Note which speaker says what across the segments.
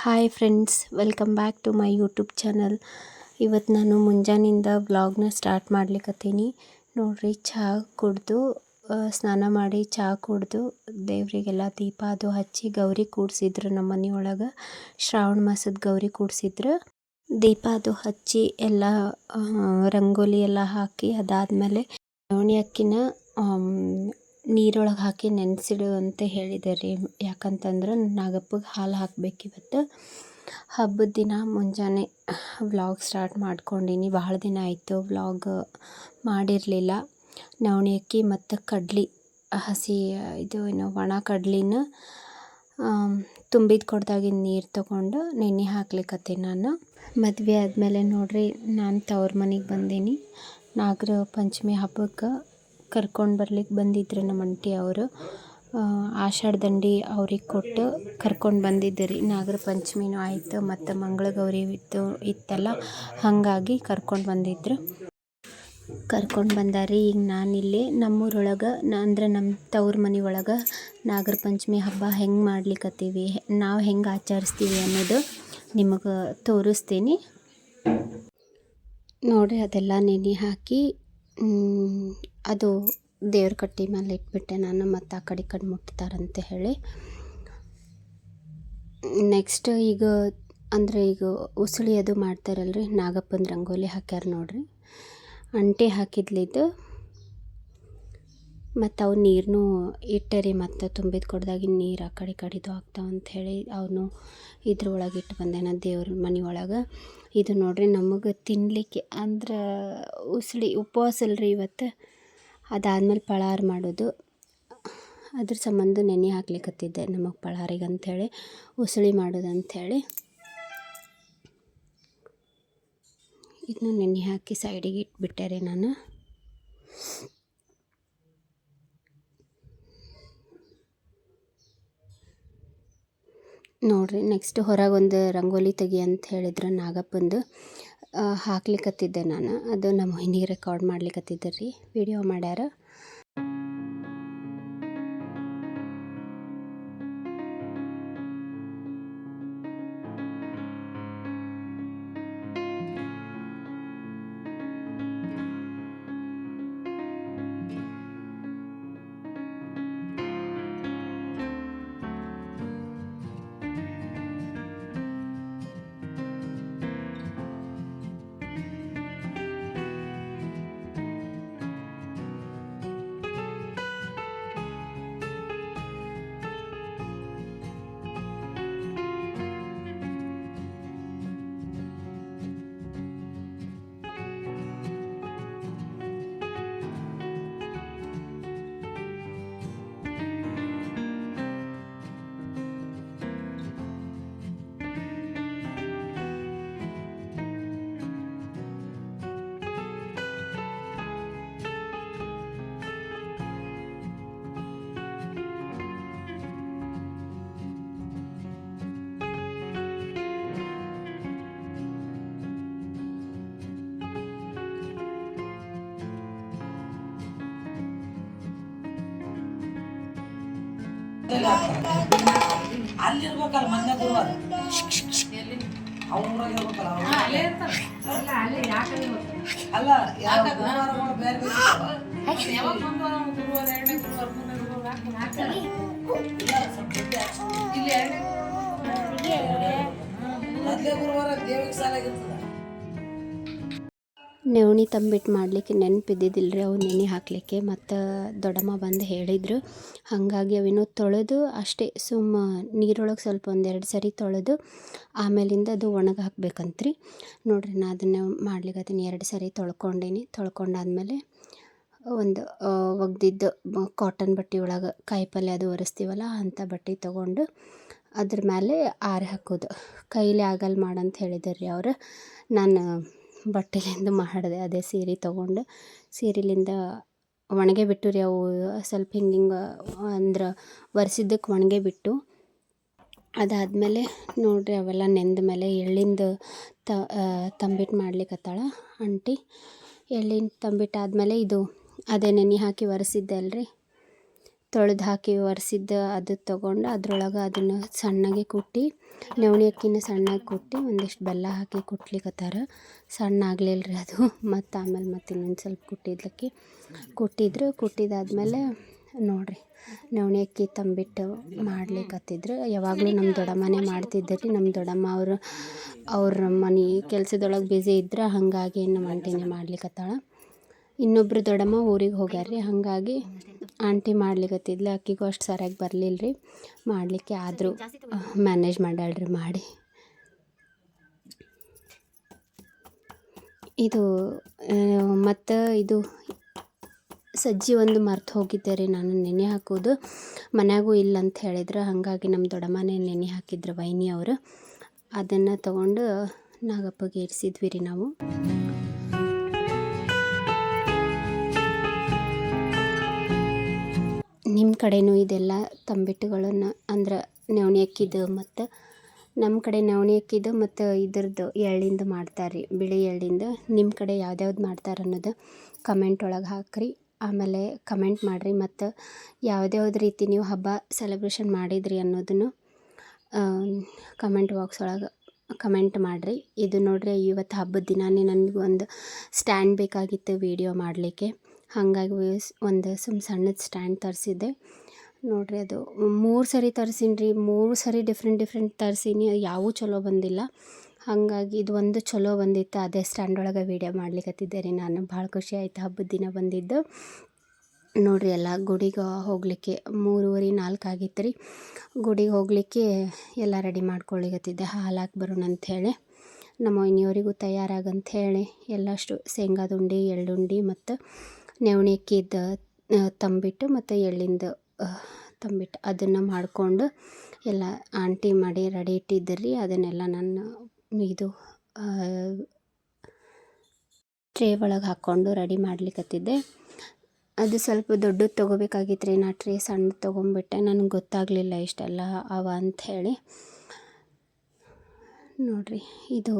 Speaker 1: Hi friends, welcome back to my YouTube channel. ಇವತ್ತು ನಾನು ಮುಂಜಾನಿಂದ ವ್ಲಾಗ್ನ ಸ್ಟಾರ್ಟ್ ಮಾಡ್ಲಿಕ್ಕತ್ತೀನಿ. ನೋಡ್ರಿ, ಚಹಾ ಕುಡಿದು ಸ್ನಾನ ಮಾಡಿ ಚಹಾ ಕುಡಿದು ದೇವರಿಗೆಲ್ಲ ದೀಪ ಅದು ಹಚ್ಚಿ ಗೌರಿ ಕೂಡಿಸಿದ್ರು. ನಮ್ಮ ಮನೆಯೊಳಗೆ ಶ್ರಾವಣ ಮಾಸದ ಗೌರಿ ಕೂಡಿಸಿದ್ರು. ದೀಪ ಅದು ಹಚ್ಚಿ ಎಲ್ಲ ರಂಗೋಲಿ ಎಲ್ಲ ಹಾಕಿ ಅದಾದಮೇಲೆ ನವಣೆ ಅಕ್ಕಿನ ನೀರೊಳಗೆ ಹಾಕಿ ನೆನೆಸಿಡು ಅಂತ ಹೇಳಿದೆ ರೀ. ಯಾಕಂತಂದ್ರೆ ನಾಗಪ್ಪಗೆ ಹಾಲು ಹಾಕಬೇಕಿವತ್ತು. ಹಬ್ಬದ ದಿನ ಮುಂಜಾನೆ ವ್ಲಾಗ್ ಸ್ಟಾರ್ಟ್ ಮಾಡ್ಕೊಂಡೀನಿ. ಭಾಳ ದಿನ ಆಯಿತು ವ್ಲಾಗ್ ಮಾಡಿರಲಿಲ್ಲ. ನವಣೆ ಅಕ್ಕಿ ಮತ್ತು ಕಡ್ಲಿ, ಹಸಿ ಇದು ಏನು ಒಣ ಕಡ್ಲಿನ ತುಂಬಿದ ಕೊಡದಾಗಿನ ನೀರು ತೊಗೊಂಡು ನೆನೆ ಹಾಕ್ಲಿಕ್ಕತ್ತೀನಿ. ನಾನು ಮದುವೆ ಆದಮೇಲೆ ನೋಡ್ರಿ, ನಾನು ತವ್ರ ಮನೆಗೆ ಬಂದೀನಿ. ನಾಗರ ಪಂಚಮಿ ಹಬ್ಬಕ್ಕೆ ಕರ್ಕೊಂಡು ಬರ್ಲಿಕ್ಕೆ ಬಂದಿದ್ರು ನಮ್ಮ ಅಂಟಿ ಅವರು. ಆಷಾಢ ದಂಡಿ ಅವ್ರಿಗೆ ಕೊಟ್ಟು ಕರ್ಕೊಂಡು ಬಂದಿದ್ದೆ ರೀ. ನಾಗರ ಪಂಚಮಿನೂ ಆಯಿತು ಮತ್ತು ಮಂಗಳ ಗೌರಿ ಇತ್ತಲ್ಲ, ಹಾಗಾಗಿ ಕರ್ಕೊಂಡು ಬಂದಿದ್ರು. ಕರ್ಕೊಂಡು ಬಂದಾರಿ. ಈಗ ನಾನಿಲ್ಲಿ ನಮ್ಮೂರೊಳಗೆ ಅಂದರೆ ನಮ್ಮ ತವ್ರ ಮನೆ ಒಳಗೆ ನಾಗರ ಪಂಚಮಿ ಹಬ್ಬ ಹೆಂಗೆ ಮಾಡ್ಲಿಕ್ಕತ್ತೀವಿ, ನಾವು ಹೆಂಗೆ ಆಚರಿಸ್ತೀವಿ ಅನ್ನೋದು ನಿಮಗೆ ತೋರಿಸ್ತೀನಿ ನೋಡಿರಿ. ಅದೆಲ್ಲ ನೆನೆ ಹಾಕಿ ಅದು ದೇವ್ರ ಕಟ್ಟಿ ಮೇಲೆ ಇಟ್ಬಿಟ್ಟೆ ನಾನು. ಮತ್ತು ಆ ಕಡೆ ಮುಟ್ತಾರಂತ ಹೇಳಿ. ನೆಕ್ಸ್ಟ್ ಈಗ ಅಂದರೆ ಈಗ ಉಸುಳಿ ಅದು ಮಾಡ್ತಾರಲ್ರಿ, ನಾಗಪ್ಪನ ರಂಗೋಲಿ ಹಾಕ್ಯಾರ ನೋಡ್ರಿ. ಅಂಟೆ ಹಾಕಿದ್ಲಿದ್ದು ಮತ್ತು ಅವು ನೀರನ್ನೂ ಇಟ್ಟೆ ರೀ. ಮತ್ತು ತುಂಬಿದ ಕೊಡದಾಗಿನ ನೀರು ಆ ಕಡೆದು ಆಗ್ತಾವಂತ ಹೇಳಿ ಅವನು ಇದ್ರೊಳಗೆ ಇಟ್ಟು ಬಂದೆ ನಾನು ದೇವ್ರ ಮನೆ ಒಳಗೆ. ಇದು ನೋಡ್ರಿ, ನಮಗೆ ತಿನ್ನಲಿಕ್ಕೆ ಅಂದ್ರೆ ಉಸುಳಿ ಉಪವಾಸ ಅಲ್ರಿ ಇವತ್ತು. ಅದಾದಮೇಲೆ ಪಳಾರ ಮಾಡೋದು, ಅದ್ರ ಸಂಬಂಧ ನೆನೆ ಹಾಕ್ಲಿಕ್ಕತ್ತಿದ್ದೆ ನಮಗೆ ಪಳಾರಿಗೆ ಅಂಥೇಳಿ, ಉಸುಳಿ ಮಾಡೋದು ಅಂಥೇಳಿ. ಇದನ್ನು ನೆನೆ ಹಾಕಿ ಸೈಡಿಗೆ ಇಟ್ಬಿಟ್ಟೆ ರೀ ನಾನು. ನೋಡಿರಿ, ನೆಕ್ಸ್ಟ್ ಹೊರಗೊಂದು ರಂಗೋಲಿ ತೆಗಿ ಅಂತ ಹೇಳಿದ್ರು ನಾಗಪ್ಪಂದು. ಹಾಕ್ಲಿಕ್ಕತ್ತಿದ್ದೆ ನಾನು. ಅದು ನಮ್ಮ ಮೊಯ್ನಿಗೆ ರೆಕಾರ್ಡ್ ಮಾಡ್ಲಿಕ್ಕತ್ತಿದ್ದೆ ರೀ, ವಿಡಿಯೋ ಮಾಡ್ಯಾರ.
Speaker 2: ಅಲ್ಲಿರ್ಬೇಕಲ್ಲ ಮೊನ್ನೆ ಗುರುವಾರ ಅವ್ರಾಗಿರ್ಬೇಕಲ್ಲ ಅಲ್ಲ ಯಾಕೆ ಗುರುವಾರ ಬೇರೆ ಗುರುವಾರ ಎರಡನೇ ಮೊದಲೇ ಗುರುವಾರ ದೇವಿಗೆ ಸಾಲಾಗಿರ್ತದೆ.
Speaker 1: ನವಣೆ ತಂಬಿಟ್ಟು ಮಾಡಲಿಕ್ಕೆ ನೆನಪಿದ್ದಿದ್ದಿಲ್ಲ ರೀ ಅವು ನೆನೆ ಹಾಕಲಿಕ್ಕೆ. ಮತ್ತು ದೊಡ್ಡಮ್ಮ ಬಂದು ಹೇಳಿದರು. ಹಾಗಾಗಿ ಅವಿನ್ನೂ ತೊಳೆದು ಅಷ್ಟೇ ನೀರೊಳಗೆ ಸ್ವಲ್ಪ ಒಂದೆರಡು ಸರಿ ತೊಳೆದು ಆಮೇಲಿಂದ ಅದು ಒಣಗಿ ಹಾಕ್ಬೇಕಂತ್ರಿ. ನೋಡ್ರಿ, ನಾನು ಅದನ್ನು ಮಾಡ್ಲಿಕ್ಕತ್ತೀನಿ. 2 ಸರಿ ತೊಳ್ಕೊಂಡೀನಿ. ತೊಳ್ಕೊಂಡಾದ್ಮೇಲೆ ಒಂದು ಒಗ್ದಿದ್ದು ಕಾಟನ್ ಬಟ್ಟೆ ಒಳಗೆ ಕಾಯಿಪಲ್ಯ ಅದು ಒರೆಸ್ತೀವಲ್ಲ ಅಂಥ ಬಟ್ಟೆ ತೊಗೊಂಡು ಅದ್ರ ಮೇಲೆ ಆರಿ ಹಾಕೋದು. ಕೈಲಿ ಆಗಲ್ಲ ಮಾಡಂತ ಹೇಳಿದ್ದಾರೆ ರೀ ಅವರು. ನಾನು ಬಟ್ಟೆಲಿಂದ ಮಾಡಿದೆ. ಅದೇ ಸೀರೆ ತೊಗೊಂಡು ಸೀರೆಲಿಂದ ಒಣಗೆ ಬಿಟ್ಟು ರೀ ಅವು ಸ್ವಲ್ಪ ಹಿಂಗೆ ಅಂದ್ರೆ ಒರೆಸಿದ್ದಕ್ಕೆ ಒಣಗೆ ಬಿಟ್ಟು. ಅದಾದಮೇಲೆ ನೋಡಿರಿ, ಅವೆಲ್ಲ ನೆಂದ ಮೇಲೆ ಎಳ್ಳಿಂದು ತಂಬಿಟ್ಟು ಮಾಡ್ಲಿಕ್ಕತ್ತಾಳ ಆಂಟಿ. ಎಳ್ಳಿನ ತಂಬಿಟ್ಟು ಆದಮೇಲೆ ಇದು ಅದೇ ನೆನೆ ಹಾಕಿ ಒರೆಸಿದ್ದೆ ಅಲ್ರಿ, ತೊಳೆದು ಹಾಕಿ ಒರೆಸಿದ್ದ ಅದು ತೊಗೊಂಡು ಅದ್ರೊಳಗೆ ಅದನ್ನು ಸಣ್ಣಗೆ ಕುಟ್ಟಿ ನವಣೆ ಅಕ್ಕಿನ ಸಣ್ಣಗೆ ಕುಟ್ಟಿ ಒಂದಿಷ್ಟು ಬೆಲ್ಲ ಹಾಕಿ ಕುಟ್ಲಿಕತ್ತಾರ. ಸಣ್ಣ ಆಗಲಿಲ್ಲ ರೀ ಅದು. ಮತ್ತು ಆಮೇಲೆ ಇನ್ನೊಂದು ಸ್ವಲ್ಪ ಕುಟ್ಟಿದ್ರು. ಕುಟ್ಟಿದಾದ್ಮೇಲೆ ನೋಡಿರಿ ನವಣೆ ಅಕ್ಕಿ ತಂಬಿಟ್ಟು ಮಾಡ್ಲಿಕತ್ತಿದ್ರು. ಯಾವಾಗಲೂ ನಮ್ಮ ದೊಡ್ಡಮ್ಮನೇ ಮಾಡ್ತಿದ್ದರು ರೀ. ನಮ್ಮ ದೊಡ್ಡಮ್ಮ ಅವ್ರ ಮನೆ ಕೆಲಸದೊಳಗೆ ಬ್ಯುಸಿ ಇದ್ರೆ ಹಾಗಾಗಿ ನಮ್ಮ ಆಂಟಿನೇ ಮಾಡ್ಲಿಕತ್ತಾಳ. ಇನ್ನೊಬ್ರು ದೊಡ್ಡಮ್ಮ ಊರಿಗೆ ಹೋಗ್ಯಾರ ರೀ. ಹಾಗಾಗಿ ಆಂಟಿ ಮಾಡ್ಲಿಕತ್ತಿದ್ಲು. ಅಕ್ಕಿಗೂ ಅಷ್ಟು ಸರಿಯಾಗಿ ಬರಲಿಲ್ಲ ರೀ ಮಾಡಲಿಕ್ಕೆ, ಆದರೂ ಮ್ಯಾನೇಜ್ ಮಾಡ್ಯಾಳ್ರಿ ಮಾಡಿ. ಇದು ಮತ್ತು ಇದು ಸಜ್ಜಿ ಒಂದು ಮರ್ತು ಹೋಗಿದ್ದೆ ರೀ ನಾನು ನೆನೆ ಹಾಕೋದು. ಮನ್ಯಾಗೂ ಇಲ್ಲ ಅಂತ ಹೇಳಿದ್ರು. ಹಾಗಾಗಿ ನಮ್ಮ ದೊಡ್ಡಮ್ಮನೇ ನೆನೆ ಹಾಕಿದ್ರು ವೈನಿ ಅವರು. ಅದನ್ನು ತೊಗೊಂಡು ನಾಗಪ್ಪಗೆ ಇರಿಸಿದ್ವಿ ರೀ ನಾವು. ನಿಮ್ಮ ಕಡೆಯೂ ಇದೆಲ್ಲ ತಂಬಿಟ್ಟುಗಳನ್ನು ಅಂದ್ರೆ ನವಣೆ ಅಕ್ಕಿದು ಮತ್ತು ನಮ್ಮ ಕಡೆ ನವಣೆ ಅಕ್ಕಿದು ಮತ್ತು ಇದ್ರದ್ದು ಎಳ್ಳಿಂದ ಮಾಡ್ತಾರೆ ರೀ, ಬಿಳಿ ಎಳ್ಳಿಂದ. ನಿಮ್ಮ ಕಡೆ ಯಾವ್ದ್ಯಾವ್ದು ಮಾಡ್ತಾರೆ ಅನ್ನೋದು ಕಮೆಂಟ್ ಒಳಗೆ ಹಾಕಿರಿ. ಆಮೇಲೆ ಕಮೆಂಟ್ ಮಾಡಿರಿ. ಮತ್ತು ಯಾವ್ದ್ಯಾವ್ದು ರೀತಿ ನೀವು ಹಬ್ಬ ಸೆಲೆಬ್ರೇಷನ್ ಮಾಡಿದ್ರಿ ಅನ್ನೋದನ್ನು ಕಮೆಂಟ್ ಬಾಕ್ಸ್ ಒಳಗೆ ಕಮೆಂಟ್ ಮಾಡಿರಿ. ಇದು ನೋಡ್ರಿ, ಇವತ್ತು ಹಬ್ಬದ ದಿನಾನೇ ನನಗೆ ಒಂದು ಸ್ಟ್ಯಾಂಡ್ ಬೇಕಾಗಿತ್ತು ವೀಡಿಯೋ ಮಾಡಲಿಕ್ಕೆ. ಹಾಗಾಗಿ ಒಂದು ಸಣ್ಣದು ಸ್ಟ್ಯಾಂಡ್ ತರಿಸಿದ್ದೆ ನೋಡಿರಿ. ಅದು 3 ಸರಿ ತರಿಸೀನಿ ರೀ. 3 ಸರಿ ಡಿಫ್ರೆಂಟ್ ತರಿಸೀನಿ, ಯಾವೂ ಚಲೋ ಬಂದಿಲ್ಲ. ಹಾಗಾಗಿ ಇದು ಒಂದು ಚಲೋ ಬಂದಿತ್ತು. ಅದೇ ಸ್ಟ್ಯಾಂಡ್ ಒಳಗೆ ವೀಡಿಯೋ ಮಾಡ್ಲಿಕತ್ತಿದ್ದೆ ರೀ ನಾನು. ಭಾಳ ಖುಷಿ ಆಯಿತು ಹಬ್ಬದ ದಿನ ಬಂದಿದ್ದು ನೋಡಿರಿ. ಎಲ್ಲ ಗುಡಿಗೆ ಹೋಗಲಿಕ್ಕೆ 3:30 4 ಆಗಿತ್ತು ರೀ. ಗುಡಿಗೆ ಹೋಗಲಿಕ್ಕೆ ಎಲ್ಲ ರೆಡಿ ಮಾಡ್ಕೊಳ್ಳಿಕತ್ತಿದ್ದೆ, ಹಾಲು ಹಾಕಿ ಬರೋಣ ಅಂಥೇಳಿ. ನಮ್ಮ ಇನ್ನಿಯವರಿಗೂ ತಯಾರಾಗಂಥೇಳಿ ಎಲ್ಲಷ್ಟು ಶೇಂಗಾದ ಉಂಡೆ, ಎಳ್ಳುಂಡೆ ಮತ್ತು ನವಣೆ ಅಕ್ಕಿದ ತಂಬಿಟ್ಟು ಮತ್ತು ಎಳ್ಳಿಂದ ತಂಬಿಟ್ಟು ಅದನ್ನು ಮಾಡಿಕೊಂಡು ಎಲ್ಲ ಆಂಟಿ ಮಾಡಿ ರೆಡಿ ಇಟ್ಟಿದ್ದರು ರೀ. ಅದನ್ನೆಲ್ಲ ನಾನು ಇದು ಟ್ರೇ ಒಳಗೆ ಹಾಕ್ಕೊಂಡು ರೆಡಿ ಮಾಡ್ಲಿಕತ್ತಿದ್ದೆ. ಅದು ಸ್ವಲ್ಪ ದೊಡ್ಡದು ತೊಗೋಬೇಕಾಗಿತ್ತು ರೀ. ನಾ ಟ್ರೇ ಸಣ್ಣ ತೊಗೊಂಬಿಟ್ಟೆ. ನನಗೆ ಗೊತ್ತಾಗಲಿಲ್ಲ ಇಷ್ಟೆಲ್ಲ ಅವ ಅಂಥೇಳಿ. ನೋಡಿರಿ, ಇದು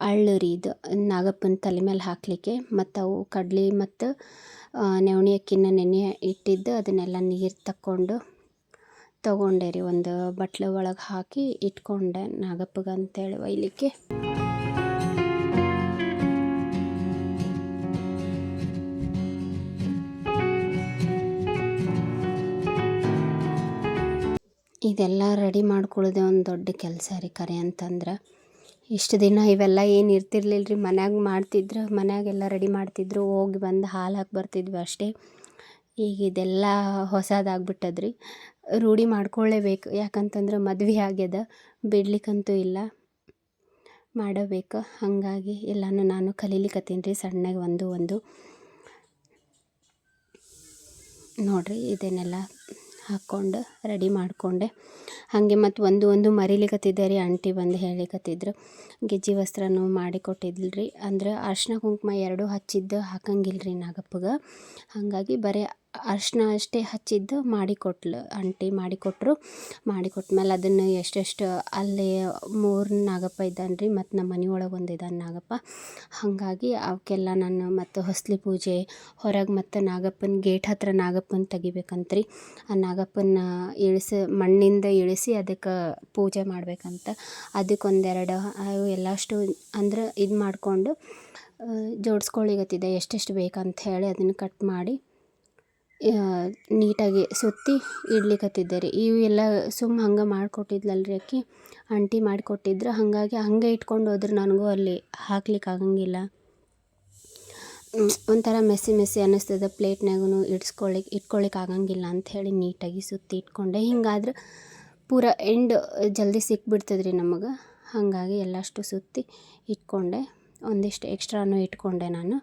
Speaker 1: ಅಳ್ಳು ರೀ. ಇದು ನಾಗಪ್ಪನ ತಲೆ ಮೇಲೆ ಹಾಕಲಿಕ್ಕೆ. ಮತ್ತು ಅವು ಕಡ್ಲೆ ಮತ್ತು ನವಣೆ ಅಕ್ಕಿನ ನೆನೆ ಇಟ್ಟಿದ್ದು ಅದನ್ನೆಲ್ಲ ನೀರು ತೊಗೊಂಡೆ ರೀ. ಒಂದು ಬಟ್ಲು ಒಳಗೆ ಹಾಕಿ ಇಟ್ಕೊಂಡೆ ನಾಗಪ್ಪಗೆ ಅಂತೇಳಿ ಒಯ್ಲಿಕ್ಕೆ. ಇದೆಲ್ಲ ರೆಡಿ ಮಾಡ್ಕೊಳ್ಳೋದೇ ಒಂದು ದೊಡ್ಡ ಕೆಲಸ ರೀ ಕರೆ ಅಂತಂದ್ರೆ. ಇಷ್ಟು ದಿನ ಇವೆಲ್ಲ ಏನು ಇರ್ತಿರ್ಲಿಲ್ಲ ರೀ. ಮನ್ಯಾಗೆಲ್ಲ ರೆಡಿ ಮಾಡ್ತಿದ್ರು, ಹೋಗಿ ಬಂದು ಹಾಲು ಹಾಕಿ ಬರ್ತಿದ್ವಿ ಅಷ್ಟೇ. ಈಗ ಇದೆಲ್ಲ ಹೊಸದಾಗ್ಬಿಟ್ಟದ್ರಿ. ರೂಢಿ ಮಾಡ್ಕೊಳ್ಳೇಬೇಕು. ಯಾಕಂತಂದ್ರೆ ಮದುವೆ ಆಗ್ಯದ, ಬಿಡ್ಲಿಕ್ಕಂತೂ ಇಲ್ಲ, ಮಾಡಬೇಕು. ಹಾಗಾಗಿ ಎಲ್ಲನೂ ನಾನು ಕಲೀಲಿಕತ್ತೀನಿ ರೀ ಸಣ್ಣಗೆ ಒಂದು ನೋಡಿರಿ. ಇದನ್ನೆಲ್ಲ ಹಾಕ್ಕೊಂಡು ರೆಡಿ ಮಾಡಿಕೊಂಡೆ. ಹಾಗೆ ಮತ್ತು ಒಂದು ಮರಿಲಿಕತ್ತಿದ್ದೆ ರೀ. ಆಂಟಿ ಬಂದು ಹೇಳಿಕತ್ತಿದ್ರು. ಗೆಜ್ಜೆ ವಸ್ತ್ರನೂ ಮಾಡಿಕೊಟ್ಟಿದ್ಲು ರೀ. ಅಂದ್ರೆ ಅರ್ಶಿನ ಕುಂಕುಮ ಎರಡೂ ಹಚ್ಚಿದ್ದು ಹಾಕಂಗಿಲ್ಲ ರೀ ನಾಗಪ್ಪಗೆ. ಹಾಗಾಗಿ ಬರೀ ಅರ್ಶಿನ ಅಷ್ಟೇ ಹಚ್ಚಿದ್ದು ಮಾಡಿಕೊಟ್ಲು ಆಂಟಿ. ಮಾಡಿಕೊಟ್ಮೇಲೆ ಅದನ್ನು ಎಷ್ಟೆಷ್ಟು ಅಲ್ಲಿ 3 ನಾಗಪ್ಪ ಇದ್ದಾನೆ ರೀ. ಮತ್ತು ನಮ್ಮ ಮನೆ ಒಳಗೆ ಒಂದು ಇದ್ದಾನೆ ನಾಗಪ್ಪ. ಹಾಗಾಗಿ ಅವಕ್ಕೆಲ್ಲ ನಾನು ಮತ್ತು ಹೊಸ್ಲಿ ಪೂಜೆ ಹೊರಗೆ ಮತ್ತು ನಾಗಪ್ಪನ ಗೇಟ್ ಹತ್ರ ನಾಗಪ್ಪನ ತೆಗಿಬೇಕಂತ್ರಿ. ಆ ನಾಗಪ್ಪನ ಮಣ್ಣಿಂದ ಇಳಿಸಿ ಅದಕ್ಕೆ ಪೂಜೆ ಮಾಡಬೇಕಂತ. ಅದಕ್ಕೊಂದೆರಡು ಅವು ಎಲ್ಲಷ್ಟು ಅಂದ್ರೆ ಇದು ಮಾಡಿಕೊಂಡು ಜೋಡಿಸ್ಕೊಳ್ಳಿಕತ್ತಿದ್ದೆ ಎಷ್ಟೆಷ್ಟು ಬೇಕಂತ ಹೇಳಿ. ಅದನ್ನು ಕಟ್ ಮಾಡಿ ನೀಟಾಗಿ ಸುತ್ತಿ ಇಡ್ಲಿಕತ್ತಿದ್ದೆ ರೀ. ಇವು ಎಲ್ಲ ಹಂಗೆ ಮಾಡಿಕೊಟ್ಟಿದ್ಲಲ್ಲ ರೀ ಆಕಿ, ಆಂಟಿ ಮಾಡಿಕೊಟ್ಟಿದ್ರು. ಹಾಗಾಗಿ ಹಂಗೆ ಇಟ್ಕೊಂಡು ಹೋದ್ರೆ ನನಗೂ ಅಲ್ಲಿ ಹಾಕ್ಲಿಕ್ಕೆ ಆಗಂಗಿಲ್ಲ. ಒಂಥರ ಮೆಸ್ಸಿ ಅನ್ನಿಸ್ತದೆ. ಪ್ಲೇಟ್ನಾಗೂ ಇಟ್ಕೊಳ್ಳಿಕ್ಕೆ ಆಗಂಗಿಲ್ಲ ಅಂಥೇಳಿ ನೀಟಾಗಿ ಸುತ್ತಿ ಇಟ್ಕೊಂಡೆ. ಹಿಂಗಾದ್ರೆ ಪೂರ ಎಂಡ್ ಜಲ್ದಿ ಸಿಕ್ಬಿಡ್ತದೆ ರೀ ನಮಗೆ. ಹಾಗಾಗಿ ಎಲ್ಲಷ್ಟು ಸುತ್ತಿ ಇಟ್ಕೊಂಡೆ. ಒಂದಿಷ್ಟು ಎಕ್ಸ್ಟ್ರಾನೂ ಇಟ್ಕೊಂಡೆ ನಾನು.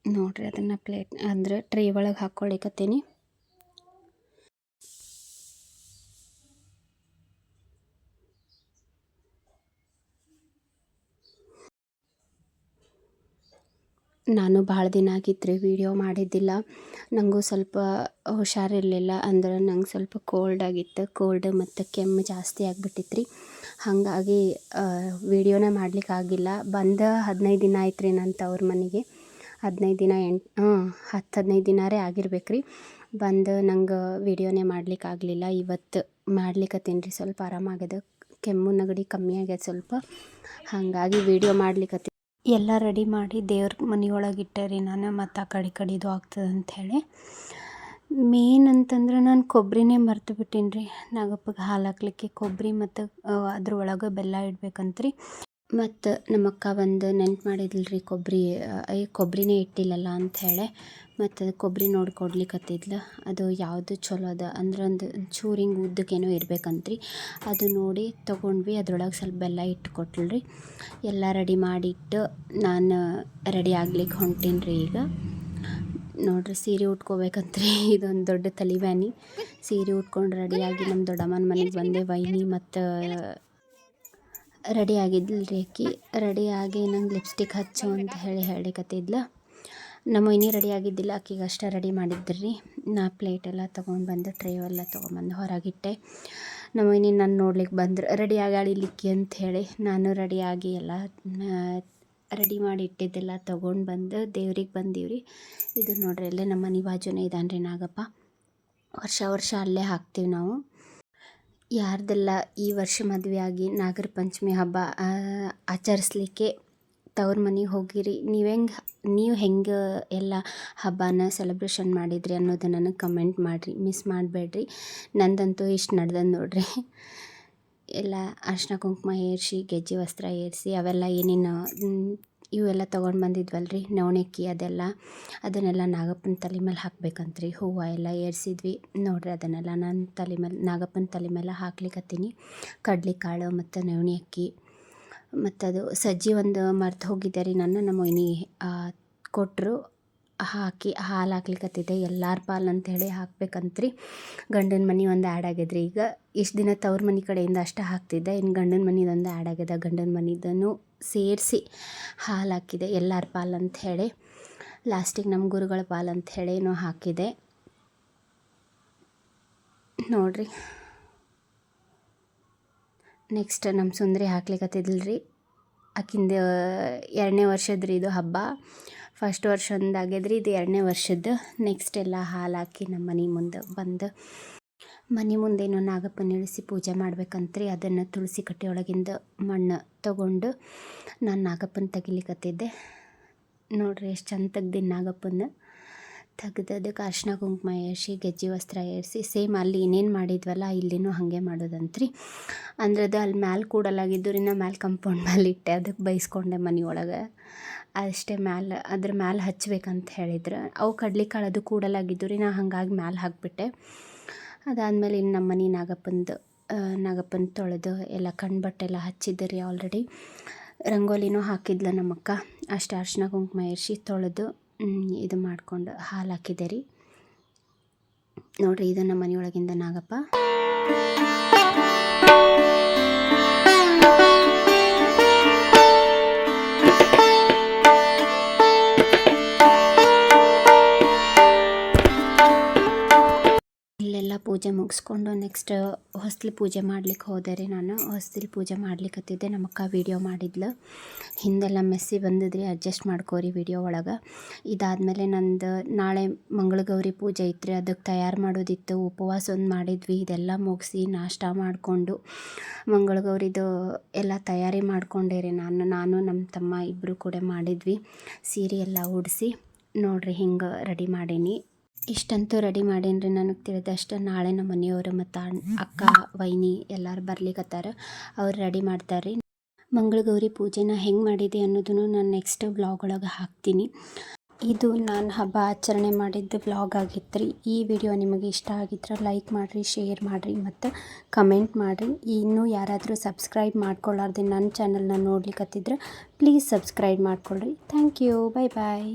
Speaker 1: ನೋಡಿರಿ, ಅದನ್ನು ಪ್ಲೇಟ್ ಅಂದರೆ ಟ್ರೇ ಒಳಗೆ ಹಾಕ್ಕೊಳ್ಳಿಕತ್ತೀನಿ. ನಾನು ಭಾಳ ದಿನ ಆಗಿತ್ತು ರೀ ವೀಡಿಯೋ ಮಾಡಿದ್ದಿಲ್ಲ. ನನಗೂ ಸ್ವಲ್ಪ ಹುಷಾರಿರಲಿಲ್ಲ. ಅಂದ್ರೆ ನಂಗೆ ಸ್ವಲ್ಪ ಕೋಲ್ಡ್ ಆಗಿತ್ತು. ಕೋಲ್ಡ್ ಮತ್ತು ಕೆಮ್ಮು ಜಾಸ್ತಿ ಆಗಿಬಿಟ್ಟಿತ್ತು ರೀ. ಹಾಗಾಗಿ ವೀಡಿಯೋನೇ ಮಾಡ್ಲಿಕ್ಕೆ ಆಗಿಲ್ಲ. 15 ದಿನ ಆಯ್ತು ರೀ ನನ್ನ ತವ್ರ ಮನೆಗೆ. 15 ದಿನ 10-15 ದಿನಾರೇ ಆಗಿರ್ಬೇಕು ರೀ. ಬಂದು ನಂಗೆ ವೀಡಿಯೋನೇ ಮಾಡ್ಲಿಕ್ಕೆ ಆಗಲಿಲ್ಲ. ಇವತ್ತು ಮಾಡ್ಲಿಕ್ಕತ್ತೀನಿ ರೀ. ಸ್ವಲ್ಪ ಆರಾಮಾಗ್ಯದ, ಕೆಮ್ಮು ನೆಗಡಿ ಕಮ್ಮಿ ಆಗ್ಯದ ಸ್ವಲ್ಪ, ಹಾಗಾಗಿ ವೀಡಿಯೋ ಮಾಡ್ಲಿಕ್ಕತ್ತೀನಿ. ಎಲ್ಲ ರೆಡಿ ಮಾಡಿ ದೇವ್ರ ಮನೆಯೊಳಗೆ ಇಟ್ಟೆ ರೀ ನಾನು. ಮತ್ತು ಆ ಕಡೆ ಇದು ಆಗ್ತದೆ ಅಂಥೇಳಿ. ಮೇನ್ ಅಂತಂದ್ರೆ ನಾನು ಕೊಬ್ಬರಿನೇ ಮರ್ತು ಬಿಟ್ಟೀನಿ ರೀ. ನಾಗಪ್ಪಗೆ ಹಾಲು ಹಾಕ್ಲಿಕ್ಕೆ ಕೊಬ್ಬರಿ ಮತ್ತು ಅದ್ರೊಳಗೆ ಬೆಲ್ಲ ಇಡ್ಬೇಕಂತ್ರಿ. ಮತ್ತು ನಮ್ಮ ಅಕ್ಕ ಬಂದು ನೆನ್ಪು ಮಾಡಿದ್ಲು ರೀ ಕೊಬ್ಬರಿನೇ ಇಟ್ಟಿಲ್ಲಲ್ಲ ಅಂಥೇಳಿ. ಮತ್ತು ಅದು ಕೊಬ್ಬರಿ ನೋಡ್ಕೊಡ್ಲಿಕ್ಕತ್ತಿದ್ಲು. ಅದು ಯಾವುದು ಚಲೋ ಅದ ಅಂದ್ರೆ ಒಂದು ಚೂರು ಹಿಂಗೆ ಉದ್ದಕ್ಕೇನೋ ಇರ್ಬೇಕಂತ್ರಿ. ಅದು ನೋಡಿ ತೊಗೊಂಡ್ವಿ. ಅದ್ರೊಳಗೆ ಸ್ವಲ್ಪ ಬೆಲ್ಲ ಇಟ್ಟು ಕೊಟ್ಲು ರೀ. ಎಲ್ಲ ರೆಡಿ ಮಾಡಿಟ್ಟು ನಾನು ರೆಡಿ ಆಗ್ಲಿಕ್ಕೆ ಹೊಂಟೀನಿ ರೀ. ಈಗ ನೋಡ್ರಿ ಸೀರೆ ಉಟ್ಕೋಬೇಕಂತ್ರಿ. ಇದೊಂದು ದೊಡ್ಡ ತಲೆಬ್ಯಾನಿ. ಸೀರೆ ಉಟ್ಕೊಂಡು ರೆಡಿಯಾಗಿ ನಮ್ಮ ದೊಡ್ಡಮ್ಮನ ಮನೆಗೆ ಬಂದೆ. ವೈನಿ ಮತ್ತು ರೆಡಿ ಆಗಿದ್ಲು ರೀ ಆಕಿ. ರೆಡಿಯಾಗಿ ನಂಗೆ ಲಿಪ್ಸ್ಟಿಕ್ ಹಚ್ಚು ಅಂತ ಹೇಳಿಕತ್ತಿದ್ಲು. ನಮ್ಮ ವೈನಿ ರೆಡಿ ಆಗಿದ್ದಿಲ್ಲ, ಆಕಿಗೆ ಅಷ್ಟೇ ರೆಡಿ ಮಾಡಿದ್ರಿ ರೀ. ನಾ ಪ್ಲೇಟೆಲ್ಲ ತೊಗೊಂಡ್ಬಂದು ಟ್ರೇ ಎಲ್ಲ ತೊಗೊಂಬಂದು ಹೊರಗಿಟ್ಟೆ. ನಮ್ಮ ವೈನಿ ನಾನು ನೋಡ್ಲಿಕ್ಕೆ ಬಂದ್ರು, ರೆಡಿ ಆಗಾಳಿಲಿಕ್ಕಿ ಅಂಥೇಳಿ. ನಾನು ರೆಡಿಯಾಗಿ ಎಲ್ಲ ರೆಡಿ ಮಾಡಿ ಇಟ್ಟಿದ್ದೆಲ್ಲ ತೊಗೊಂಡು ಬಂದು ದೇವ್ರಿಗೆ ಬಂದೀವ್ರಿ. ಇದು ನೋಡ್ರಿ ಅಲ್ಲೇ ನಮ್ಮ ಮನೆ ಬಾಜುನೇ ಇದ್ದಾನೆ ರೀ ನಾಗಪ್ಪ. ವರ್ಷ ಅಲ್ಲೇ ಹಾಕ್ತೀವಿ ನಾವು. ಯಾರ್ದೆಲ್ಲ ಈ ವರ್ಷ ಮದುವೆ ಆಗಿ ನಾಗರ ಪಂಚಮಿ ಹಬ್ಬ ಆಚರಿಸ್ಲಿಕ್ಕೆ ತವ್ರ ಮನೆಗೆ ಹೋಗಿರಿ, ನೀವು ಹೆಂಗೆ ಎಲ್ಲ ಹಬ್ಬನ ಸೆಲೆಬ್ರೇಷನ್ ಮಾಡಿದ್ರಿ ಅನ್ನೋದು ನನಗೆ ಕಮೆಂಟ್ ಮಾಡಿರಿ, ಮಿಸ್ ಮಾಡಬೇಡ್ರಿ. ನಂದಂತೂ ಇಷ್ಟು ನಡೆದ ನೋಡ್ರಿ. ಎಲ್ಲ ಅರ್ಶಿನ ಕುಂಕುಮ ಏರಿಸಿ, ಗೆಜ್ಜೆ ವಸ್ತ್ರ ಏರಿಸಿ, ಅವೆಲ್ಲ ಏನೇನು ಇವೆಲ್ಲ ತೊಗೊಂಡು ಬಂದಿದ್ವಲ್ರಿ, ನವಣಕ್ಕಿ ಅದನ್ನೆಲ್ಲ ನಾಗಪ್ಪನ ತಲೆ ಮೇಲೆ ಹಾಕ್ಬೇಕಂತ್ರಿ. ಹೂವು ಎಲ್ಲ ಏರಿಸಿದ್ವಿ ನೋಡ್ರಿ. ಅದನ್ನೆಲ್ಲ ನಾನು ತಲೆ ಮೇಲೆ ನಾಗಪ್ಪನ ತಲೆ ಮೇಲೆ ಹಾಕ್ಲಿಕ್ಕತ್ತೀನಿ. ಕಡ್ಲೆಕಾಳು ಮತ್ತು ನವಣೆ ಅಕ್ಕಿ ಮತ್ತು ಅದು ಸಜ್ಜಿ ಒಂದು ಮರ್ತು ಹೋಗಿದ್ದೆ ರೀ ನಾನು. ನಮ್ಮ ವೈನಿ ಕೊಟ್ಟರು, ಹಾಕಿ ಹಾಲು ಹಾಕ್ಲಿಕ್ಕತ್ತಿದ್ದೆ. ಎಲ್ಲರ ಪಾಲು ಅಂಥೇಳಿ ಹಾಕ್ಬೇಕಂತ್ರಿ. ಗಂಡನ ಮನೆ ಒಂದು ಆ್ಯಡ್ ಆಗ್ಯದ್ರಿ. ಈಗ ಇಷ್ಟು ದಿನ ತವ್ರ ಮನೆ ಕಡೆಯಿಂದ ಅಷ್ಟೇ ಹಾಕ್ತಿದ್ದೆ. ಇನ್ನು ಗಂಡನ ಮನೆದೊಂದು ಆ್ಯಡ್ ಆಗ್ಯದ. ಗಂಡನ ಮನೆದನ್ನು ಸೇರಿಸಿ ಹಾಲು ಹಾಕಿದೆ, ಎಲ್ಲರ ಪಾಲು ಅಂಥೇಳಿ. ಲಾಸ್ಟಿಗೆ ನಮ್ಮ ಗುರುಗಳ ಪಾಲು ಅಂಥೇಳಿ ಹಾಕಿದೆ ನೋಡ್ರಿ. ನೆಕ್ಸ್ಟ್ ನಮ್ಮ ಸುಂದರಿ ಹಾಕ್ಲಿಕ್ಕತ್ತಿದ್ಲ್ರಿ. ಆಕಿಂದು 2ನೇ ವರ್ಷದ ರೀ ಇದು ಹಬ್ಬ. ಫಸ್ಟ್ ವರ್ಷ ಒಂದು ಆಗ್ಯದ್ರಿ, ಇದು 2ನೇ ವರ್ಷದ್ದು. ನೆಕ್ಸ್ಟ್ ಎಲ್ಲ ಹಾಲು ಹಾಕಿ ನಮ್ಮ ಮನೆ ಮುಂದೆ ಬಂದು ಮನೆ ಮುಂದೇನೋ ನಾಗಪ್ಪನ ಇಳಿಸಿ ಪೂಜೆ ಮಾಡ್ಬೇಕಂತ್ರಿ. ಅದನ್ನು ತುಳಸಿ ಕಟ್ಟೆಯೊಳಗಿಂದ ಮಣ್ಣು ತೊಗೊಂಡು ನಾನು ನಾಗಪ್ಪನ ತೆಗಿಲಿಕ್ಕತ್ತಿದ್ದೆ ನೋಡ್ರಿ. ಎಷ್ಟು ಚಂದ ತೆಗ್ದೀನಿ ನಾಗಪ್ಪನ. ತೆಗ್ದದಕ್ಕೆ ಅರ್ಶಿನ ಕುಂಕುಮ ಏರಿಸಿ, ಗೆಜ್ಜೆ ವಸ್ತ್ರ ಏರಿಸಿ, ಸೇಮ್ ಅಲ್ಲಿ ಏನೇನು ಮಾಡಿದ್ವಲ್ಲ ಇಲ್ಲಿನೂ ಹಾಗೆ ಮಾಡೋದಂತ್ರಿ. ಅಂದ್ರೆ ಅದು ಅಲ್ಲಿ ಮ್ಯಾಲೆ ಕೂಡಲಾಗಿದ್ದು ರೀ. ನಾ ಮ್ಯಾಲೆ ಕಂಪೌಂಡ್ ಮೇಲೆ ಇಟ್ಟೆ, ಅದಕ್ಕೆ ಬೈಸ್ಕೊಂಡೆ ಮನೆಯೊಳಗೆ ಅಷ್ಟೇ. ಅದ್ರ ಮ್ಯಾಲೆ ಹಚ್ಬೇಕಂತ ಹೇಳಿದ್ರು. ಅವು ಕಡ್ಲೆಕಾಳು ಅದು ಕೂಡಲಾಗಿದ್ದು ರೀ. ನಾ ಹಾಗಾಗಿ ಮ್ಯಾಲೆ ಹಾಕಿಬಿಟ್ಟೆ. ಅದಾದಮೇಲೆ ಇನ್ನು ನಮ್ಮ ಮನೆ ನಾಗಪ್ಪನ ತೊಳೆದು ಎಲ್ಲ ಕಣ್ಬಟ್ಟೆಲ್ಲ ಹಚ್ಚಿದ್ದೆ ರೀ ಆಲ್ರೆಡಿ. ರಂಗೋಲಿನೂ ಹಾಕಿದ್ಲ ನಮ್ಮಕ್ಕ. ಅಷ್ಟು ಅರ್ಶಿನ ಕುಂಕುಮ ಏರಿಸಿ ತೊಳೆದು ಇದು ಮಾಡಿಕೊಂಡು ಹಾಲು ಹಾಕಿದೆ ರೀ ನೋಡ್ರಿ. ಇದು ನಮ್ಮ ಮನೆಯೊಳಗಿಂದ ನಾಗಪ್ಪ. ಇಲ್ಲೆಲ್ಲ ಪೂಜೆ ಮುಗಿಸ್ಕೊಂಡು ನೆಕ್ಸ್ಟ್ ಹೊಸ್ಲು ಪೂಜೆ ಮಾಡ್ಲಿಕ್ಕೆ ಹೋದೆ ರೀ ನಾನು. ಹೊಸ್ಲು ಪೂಜೆ ಮಾಡ್ಲಿಕ್ಕತ್ತಿದ್ದೆ. ನಮ್ಮಕ್ಕ ವೀಡಿಯೋ ಮಾಡಿದ್ಲು. ಹಿಂದೆಲ್ಲ ಮೆಸ್ಸಿ ಬಂದಿದ್ರಿ, ಅಡ್ಜಸ್ಟ್ ಮಾಡ್ಕೋರಿ ವೀಡಿಯೋ ಒಳಗೆ. ಇದಾದಮೇಲೆ ನಂದು ನಾಳೆ ಮಂಗಳಗೌರಿ ಪೂಜೆ ಇತ್ತು, ಅದಕ್ಕೆ ತಯಾರು ಮಾಡೋದಿತ್ತು. ಉಪವಾಸ ಒಂದು ಮಾಡಿದ್ವಿ. ಇದೆಲ್ಲ ಮುಗಿಸಿ ನಾಷ್ಟ ಮಾಡಿಕೊಂಡು ಮಂಗಳಗೌರಿದು ಎಲ್ಲ ತಯಾರಿ ಮಾಡ್ಕೊಂಡೆ ರೀ ನಾನು ನಮ್ಮ ತಮ್ಮ ಇಬ್ಬರು ಕೂಡ ಮಾಡಿದ್ವಿ. ಸೀರೆ ಎಲ್ಲ ಉಡಿಸಿ ನೋಡ್ರಿ ಹಿಂಗೆ ರೆಡಿ ಮಾಡೀನಿ. ಇಷ್ಟಂತೂ ರೆಡಿ ಮಾಡೀನಿ ರೀ. ನನಗೆ ತಿಳಿದಷ್ಟು ನಾಳೆ ನಮ್ಮ ಮನೆಯವರು ಮತ್ತು ಅಕ್ಕ ವೈನಿ ಎಲ್ಲರೂ ಬರ್ಲಿಕ್ಕತ್ತಾರ. ಅವ್ರು ರೆಡಿ ಮಾಡ್ತಾರೆ ರೀ. ಮಂಗಳಗೌರಿ ಪೂಜೆನ ಹೆಂಗೆ ಮಾಡಿದೆ ಅನ್ನೋದನ್ನು ನಾನು ನೆಕ್ಸ್ಟ್ ವ್ಲಾಗ್ ಒಳಗೆ ಹಾಕ್ತೀನಿ. ಇದು ನಾನು ಹಬ್ಬ ಆಚರಣೆ ಮಾಡಿದ್ದು ವ್ಲಾಗ್ ಆಗಿತ್ತು ರೀ. ಈ ವಿಡಿಯೋ ನಿಮಗೆ ಇಷ್ಟ ಆಗಿದ್ರೆ ಲೈಕ್ ಮಾಡಿರಿ, ಶೇರ್ ಮಾಡಿರಿ ಮತ್ತು ಕಮೆಂಟ್ ಮಾಡಿರಿ. ಇನ್ನೂ ಯಾರಾದರೂ ಸಬ್ಸ್ಕ್ರೈಬ್ ಮಾಡ್ಕೊಳ್ಳಾರ್ದೆ ನನ್ನ ಚಾನಲ್ನ ನೋಡ್ಲಿಕ್ಕತ್ತಿದ್ರೆ ಪ್ಲೀಸ್ ಸಬ್ಸ್ಕ್ರೈಬ್ ಮಾಡ್ಕೊಳ್ರಿ. Thank you. ಬಾಯ್.